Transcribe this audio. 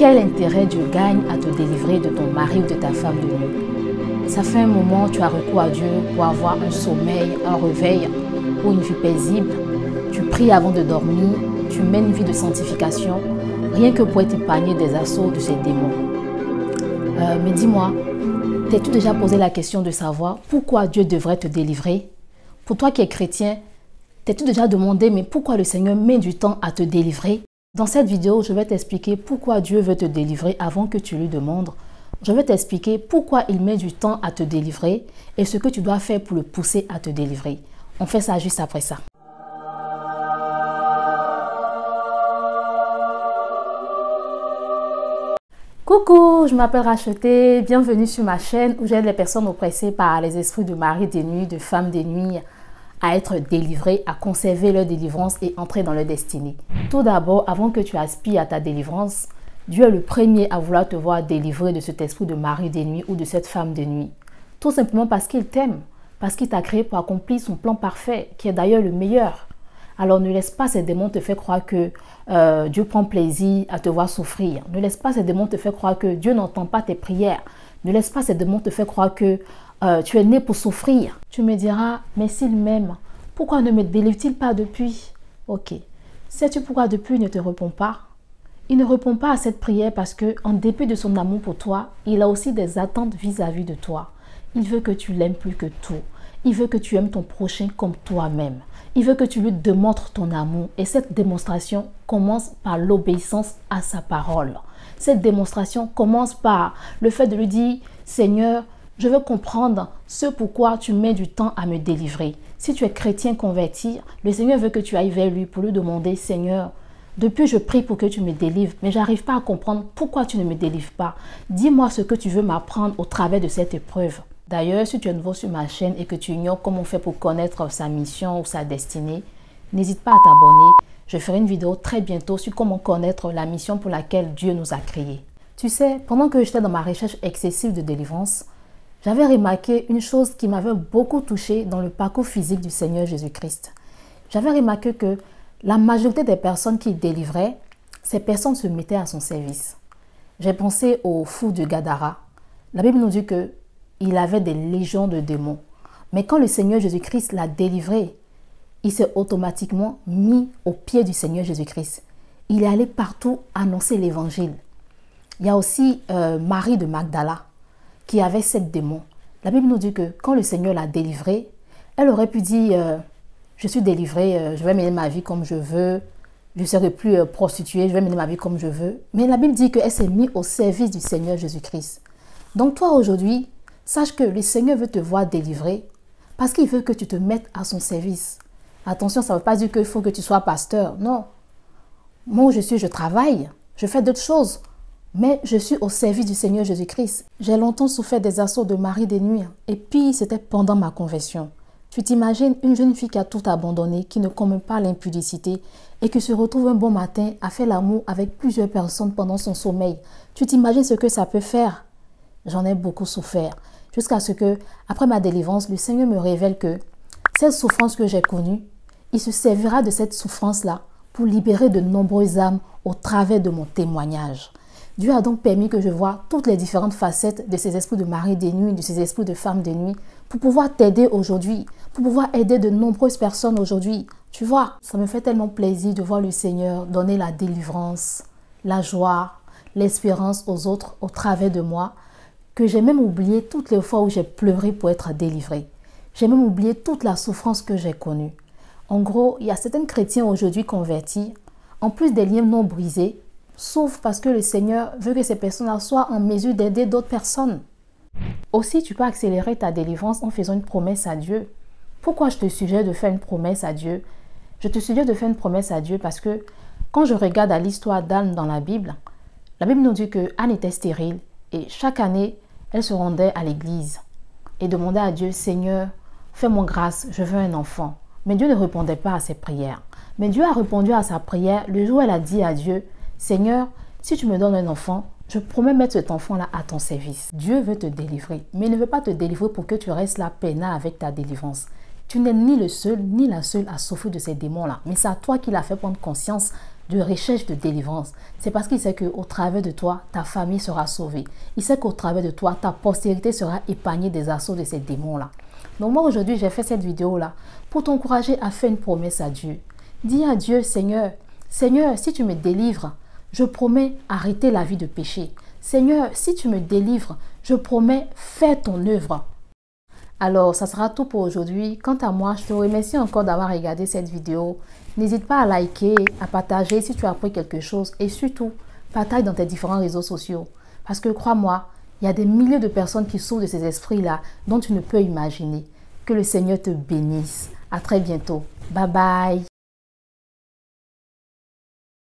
quel intérêt Dieu gagne à te délivrer de ton mari ou de ta femme de nuit? Ça fait un moment que tu as recours à Dieu pour avoir un sommeil, un réveil ou une vie paisible. Tu pries avant de dormir, tu mènes une vie de sanctification, rien que pour être épargné des assauts de ces démons. Mais dis-moi, t'es-tu déjà posé la question de savoir pourquoi Dieu devrait te délivrer? Pour toi qui es chrétien, t'es-tu déjà demandé mais pourquoi le Seigneur met du temps à te délivrer? Dans cette vidéo, je vais t'expliquer pourquoi Dieu veut te délivrer avant que tu lui demandes. Je vais t'expliquer pourquoi il met du temps à te délivrer et ce que tu dois faire pour le pousser à te délivrer. On fait ça juste après ça. Coucou, je m'appelle Racheté, bienvenue sur ma chaîne où j'aide les personnes oppressées par les esprits de mari des nuits, de femmes des nuits à être délivrées, à conserver leur délivrance et entrer dans leur destinée. Tout d'abord, avant que tu aspires à ta délivrance, Dieu est le premier à vouloir te voir délivré de cet esprit de mari des nuits ou de cette femme de nuit. Tout simplement parce qu'il t'aime, parce qu'il t'a créé pour accomplir son plan parfait, qui est d'ailleurs le meilleur. Alors ne laisse pas ces démons te faire croire que Dieu prend plaisir à te voir souffrir. Ne laisse pas ces démons te faire croire que Dieu n'entend pas tes prières. Ne laisse pas ces démons te faire croire que tu es né pour souffrir. Tu me diras, mais s'il m'aime, pourquoi ne me délivre-t-il pas depuis? Ok. Sais-tu pourquoi depuis il ne te répond pas? Il ne répond pas à cette prière parce que, en dépit de son amour pour toi, il a aussi des attentes vis-à-vis de toi. Il veut que tu l'aimes plus que tout. Il veut que tu aimes ton prochain comme toi-même. Il veut que tu lui démontres ton amour. Et cette démonstration commence par l'obéissance à sa parole. Cette démonstration commence par le fait de lui dire, Seigneur, je veux comprendre ce pourquoi tu mets du temps à me délivrer. Si tu es chrétien converti, le Seigneur veut que tu ailles vers lui pour lui demander, Seigneur, depuis je prie pour que tu me délivres, mais je n'arrive pas à comprendre pourquoi tu ne me délivres pas. Dis-moi ce que tu veux m'apprendre au travers de cette épreuve. D'ailleurs, si tu es nouveau sur ma chaîne et que tu ignores comment on fait pour connaître sa mission ou sa destinée, n'hésite pas à t'abonner. Je ferai une vidéo très bientôt sur comment connaître la mission pour laquelle Dieu nous a créés. Tu sais, pendant que j'étais dans ma recherche excessive de délivrance, j'avais remarqué une chose qui m'avait beaucoup touchée dans le parcours physique du Seigneur Jésus-Christ. J'avais remarqué que la majorité des personnes qu'il délivrait, ces personnes se mettaient à son service. J'ai pensé au fou de Gadara. La Bible nous dit qu'il avait des légions de démons. Mais quand le Seigneur Jésus-Christ l'a délivré, il s'est automatiquement mis au pied du Seigneur Jésus-Christ. Il est allé partout annoncer l'évangile. Il y a aussi Marie de Magdala qui avait 7 démons. La Bible nous dit que quand le Seigneur l'a délivrée, elle aurait pu dire je suis délivrée, je vais mener ma vie comme je veux, je ne serai plus prostituée, je vais mener ma vie comme je veux. Mais la Bible dit qu'elle s'est mise au service du Seigneur Jésus-Christ. Donc toi aujourd'hui, sache que le Seigneur veut te voir délivré parce qu'il veut que tu te mettes à son service. Attention, ça ne veut pas dire qu'il faut que tu sois pasteur. Non. Moi où je suis, je travaille, je fais d'autres choses. Mais je suis au service du Seigneur Jésus-Christ. J'ai longtemps souffert des assauts de mari des nuits. Et puis, c'était pendant ma conversion. Tu t'imagines une jeune fille qui a tout abandonné, qui ne commet pas l'impudicité et qui se retrouve un bon matin à faire l'amour avec plusieurs personnes pendant son sommeil. Tu t'imagines ce que ça peut faire? J'en ai beaucoup souffert. Jusqu'à ce que, après ma délivrance, le Seigneur me révèle que cette souffrance que j'ai connue, il se servira de cette souffrance-là pour libérer de nombreuses âmes au travers de mon témoignage. Dieu a donc permis que je voie toutes les différentes facettes de ces esprits de mari des nuits, de ces esprits de femmes des nuits, pour pouvoir t'aider aujourd'hui, pour pouvoir aider de nombreuses personnes aujourd'hui. Tu vois, ça me fait tellement plaisir de voir le Seigneur donner la délivrance, la joie, l'espérance aux autres au travers de moi, que j'ai même oublié toutes les fois où j'ai pleuré pour être délivré. J'ai même oublié toute la souffrance que j'ai connue. En gros, il y a certains chrétiens aujourd'hui convertis, en plus des liens non brisés, sauf parce que le Seigneur veut que ces personnes soient en mesure d'aider d'autres personnes. Aussi, tu peux accélérer ta délivrance en faisant une promesse à Dieu. Pourquoi je te suggère de faire une promesse à Dieu? Je te suggère de faire une promesse à Dieu parce que quand je regarde à l'histoire d'Anne dans la Bible nous dit que Anne était stérile et chaque année, elle se rendait à l'église et demandait à Dieu, Seigneur, fais-moi grâce, je veux un enfant. Mais Dieu ne répondait pas à ses prières. Mais Dieu a répondu à sa prière le jour où elle a dit à Dieu, Seigneur, si tu me donnes un enfant, je promets mettre cet enfant-là à ton service. Dieu veut te délivrer, mais il ne veut pas te délivrer pour que tu restes là peinard avec ta délivrance. Tu n'es ni le seul, ni la seule à souffrir de ces démons-là. Mais c'est à toi qu'il a fait prendre conscience de recherche de délivrance, c'est parce qu'il sait qu'au travers de toi, ta famille sera sauvée. Il sait qu'au travers de toi, ta postérité sera épargnée des assauts de ces démons-là. Donc moi, aujourd'hui, j'ai fait cette vidéo-là pour t'encourager à faire une promesse à Dieu. Dis à Dieu, Seigneur, si tu me délivres, je promets arrêter la vie de péché. Seigneur, si tu me délivres, je promets faire ton œuvre. Alors, ça sera tout pour aujourd'hui. Quant à moi, je te remercie encore d'avoir regardé cette vidéo. N'hésite pas à liker, à partager si tu as appris quelque chose et surtout, partage dans tes différents réseaux sociaux. Parce que crois-moi, il y a des milliers de personnes qui souffrent de ces esprits-là dont tu ne peux imaginer. Que le Seigneur te bénisse. À très bientôt. Bye bye.